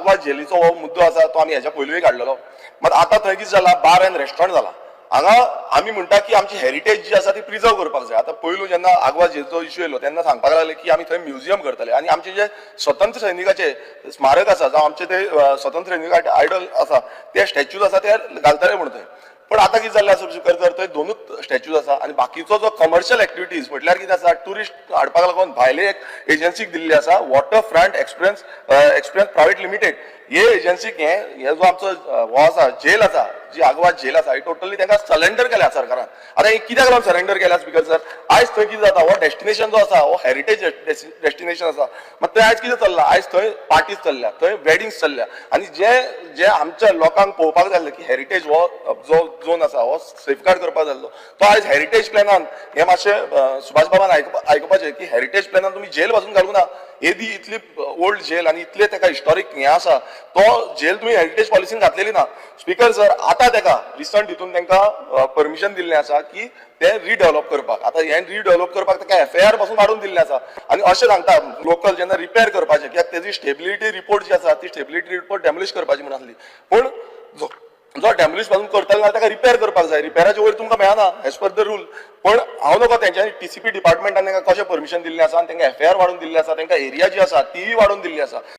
आग्वाद जेलीचो हो मुद्दो आसा तो आमी हेच्या पयलींय काडलेलो. मात आतां थंय कितें जाला, बार एंड रेस्टॉरंट जाला. हांगा आमी म्हणटा की आमची हेरिटेज जी आसा ती प्रिजर्व करपाक जाय. आतां पयलू जेन्ना आग्वाद जेलीचो इश्यू येयलो तेन्ना सांगपाक लागले की आमी थंय म्युझियम करतले आनी आमचे जे स्वतंत्र सैनिकाचे स्मारक आसा जावं आमचे ते स्वतंत्र सैनिकाचे आयडल आसा ते स्टॅच्यूज आसा ते घालतले म्हणून थंय. पण आता कितें जाल्लें आसा कर थंय दोनूच स्टॅच्यूज आसा आनी बाकीचो जो कमर्शियल एक्टिविटीज म्हटल्यार कितें आसा, टुरिस्ट हाडपाक लागून भायले एक एजन्सीक दिल्ली आसा, water front experience private limited. हे एजन्सीक हे जो आमचो हो आसा जेल आसा, जी आग्वाद जेल आसा, ही टोटली तांकां सरेंडर केल्या सरकारान. आतां हे कित्याक लागून सरेंडर केल्या स्पिकर सर, आयज थंय कितें जाता, हो डेस्टिनेशन जो आसा हो हेरिटेज डेस्टिनेशन आसा. मात थंय आयज कितें चल्लां, आयज थंय पार्टीज चल्ल्या, थंय वेडिंग्स चल्ल्या आनी जे आमच्या लोकांक पळोवपाक जाय की हेरिटेज हो जो झोन आसा हो सेफगार्ड करपाक जाल्लो तो आयज हेरिटेज प्लॅनान हे मातशें सुभाष बाबान आयकुपाचें की हेरिटेज प्लॅनान तुमी जेल पासून घालूं ना. एदी इतली ओल्ड जेल आनी इतले ताका हिस्टॉरीक हें आसा तो जेल तुमी हेरिटेज पॉलिसीन घातलेली ना. स्पिकर सर आतां ताका रिसंट हितून तांकां परमिशन दिल्लें आसा की ते रिडेव्हलप करपाक. आतां हें रिडेव्हलप करपाक ताका FIR पासून वाडून दिल्लें आसा आनी अशें सांगता लोकल जेन्ना रिपेर करपाचें, कित्याक तेजी स्टेबिलिटी रिपोर्ट जी आसा ती स्टेबिलिटी रिपोर्ट डॅमोलिश करपाची म्हण आसली. पूण जो डॅमोलिश पासून करतलो ना ताका रिपेर करपाक जाय. रिपेराच्या वयर तुमकां मेळना एज पर द रूल. पण हांव नकळो तेंच्यांनी TCP डिपार्टमेंटान तांकां कशें परमिशन दिल्लें आसा आनी तांकां FIR वाडून दिल्लें आसा, तांकां एरिया जी आसा तीय वाडून दिल्ली आसा.